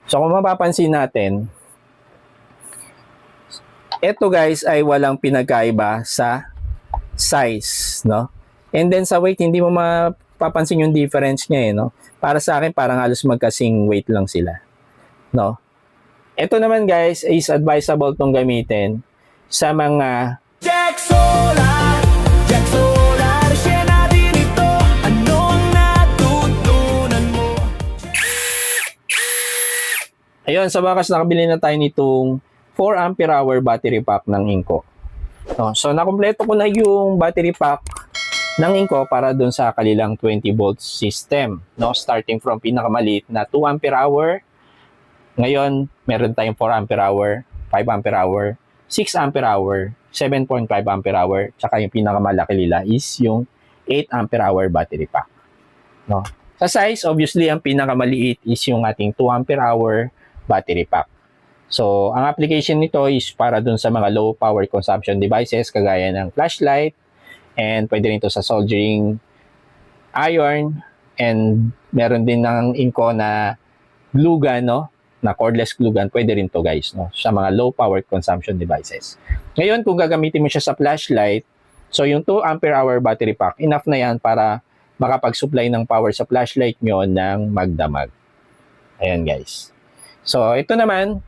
So kung mapapansin natin, ito guys ay walang pinagkaiba sa size, no? And then sa weight, hindi mo mapapansin yung difference niya, no? Para sa akin, parang halos magkasing weight lang sila, no? Ito naman guys, is advisable tong gamitin sa mga Jack Solar, share natin ito. Ano ang natutunan mo? Ayun, sa wakas nakabili na tayo nitong 4 ampere hour battery pack ng Inco. No, so nakumpleto ko na yung battery pack ng Inco para dun sa kanilang 20 volt system, no? Starting from pinakamaliit na 2 ampere hour. Ngayon, meron tayong 4 ampere hour, 5 ampere hour, 6 ampere hour, 7.5 ampere hour, tsaka yung pinakamalaki nila is yung 8 ampere hour battery pack. No? Sa size, obviously, ang pinakamaliit is yung ating 2 ampere hour battery pack. So, ang application nito is para dun sa mga low power consumption devices kagaya ng flashlight, and pwede rin ito sa soldering iron, and meron din ng Inco na glue gun, no? Na cordless glue gun, pwede rin to guys, no? Sa mga low power consumption devices. Ngayon, kung gagamitin mo siya sa flashlight, so yung 2 ampere hour battery pack, enough na yan para makapag-supply ng power sa flashlight nyo ng magdamag. Ayan guys. So, ito naman,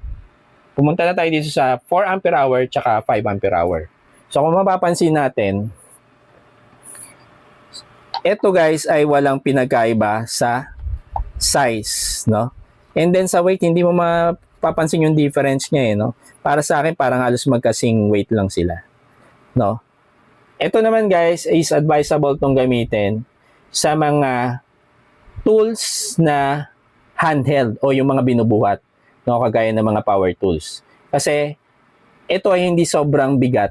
pumunta na tayo dito sa 4 ampere hour tsaka 5 ampere hour. So, kung mapapansin natin, ito guys ay walang pinagkaiba sa size, no? And then sa weight, hindi mo mapapansin yung difference niya, no? Para sa akin, parang halos magkasing weight lang sila, no? Ito naman guys, is advisable tong gamitin sa mga tools na handheld o yung mga binubuhat, no? Kagaya ng mga power tools. Kasi ito ay hindi sobrang bigat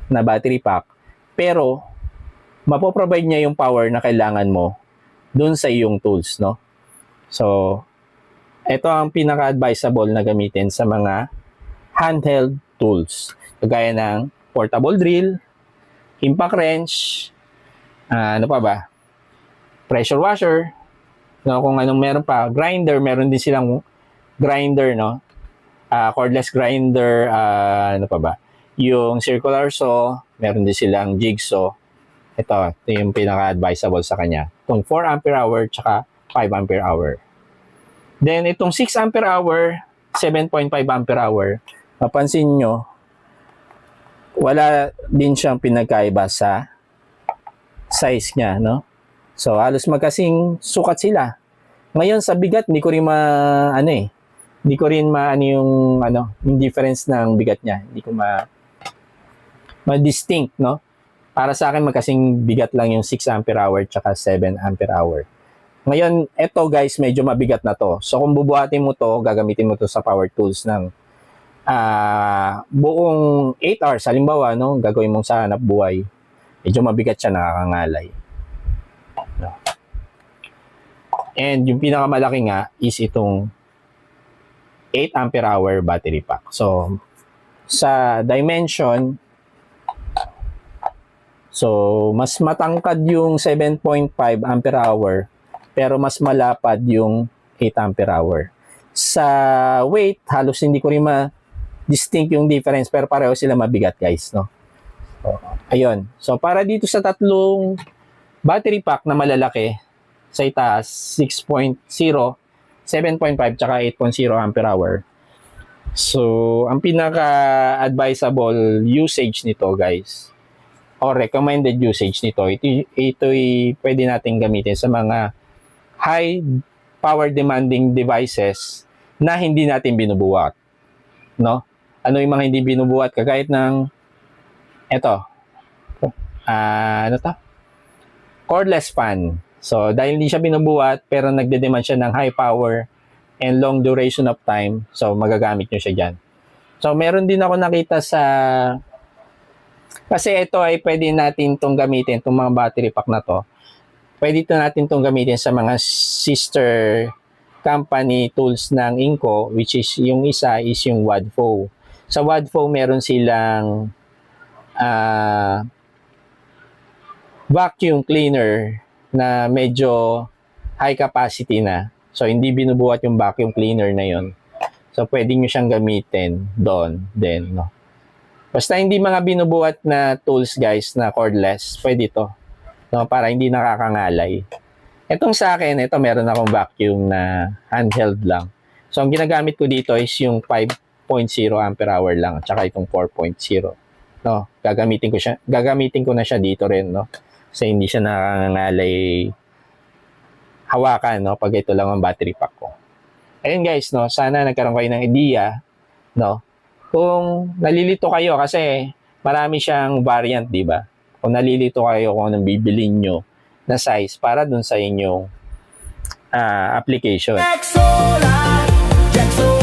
na battery pack, pero mapoprovide niya yung power na kailangan mo dun sa iyong tools, no? So, ito ang pinaka-advisable na gamitin sa mga handheld tools. Kagaya ng portable drill, impact wrench, ano pa ba? Pressure washer, no? Kung anong meron pa, grinder, meron din silang grinder, no? Cordless grinder, ano pa ba? Yung circular saw, meron din silang jigsaw. Ito yung pinaka-advisable sa kanya. Itong 4 ampere hour tsaka 5 ampere hour. Then, itong 6 ampere hour, 7.5 ampere hour, mapansin nyo, wala din siyang pinagkaiba sa size niya, no? So, halos magkasing sukat sila. Ngayon, sa bigat, hindi ko rin hindi ko rin yung difference ng bigat niya. Hindi ko ma-distinct, no? Para sa akin, magkasing bigat lang yung 6 ampere hour tsaka 7 ampere hour. Ngayon, eto guys, medyo mabigat na to. So, kung bubuhatin mo to, gagamitin mo to sa power tools ng buong 8 hours. Halimbawa, no, gagawin mong sa hanap buhay. Medyo mabigat siya, nakakangalay. No. And yung pinakamalaki nga is itong 8 ampere hour battery pack. So, sa dimension, so, mas matangkad yung 7.5 ampere hour, pero mas malapad yung 8 ampere hour. Sa weight, halos hindi ko rin ma-distinct yung difference, pero pareho sila mabigat guys, no? So, ayun. So, para dito sa tatlong battery pack na malalaki, sa itaas, 6.0, 7.5, tsaka 8.0 ampere hour. So, ang pinaka-advisable usage nito guys, or recommended usage nito, ito'y pwede natin gamitin sa mga high power demanding devices na hindi natin binubuhat, no? Ano yung mga hindi binubuhat? Kagaya ng cordless fan. So, dahil hindi siya binubuhat, pero nagde-demand siya ng high power and long duration of time, so magagamit nyo siya dyan. So, meron din ako nakita kasi ito ay pwede natin itong gamitin, itong mga battery pack na to. Pwede ito natin itong gamitin sa mga sister company tools ng Inco, which is yung isa is yung Wadfo. Sa Wadfo, meron silang vacuum cleaner na medyo high capacity na. So, hindi binubuhat yung vacuum cleaner na yon. So, pwede nyo siyang gamitin doon din, no? Basta hindi mga binubuhat na tools, guys, na cordless, pwede to, no? Para hindi nakakangalay. Itong sa akin, ito meron akong vacuum na handheld lang. So, ang ginagamit ko dito is yung 5.0 ampere hour lang, at saka itong 4.0. No, gagamitin ko na siya dito rin, no? Kasi hindi siya nakakangalay hawakan, no? Pag ito lang ang battery pack ko. Ayun guys, no, sana nagkaroon kayo ng idea, no? Kung nalilito kayo kasi marami siyang variant, di ba? Kung nalilito kayo kung anong bibilin nyo na size para dun sa inyong application. Jack Solar, Jack Solar.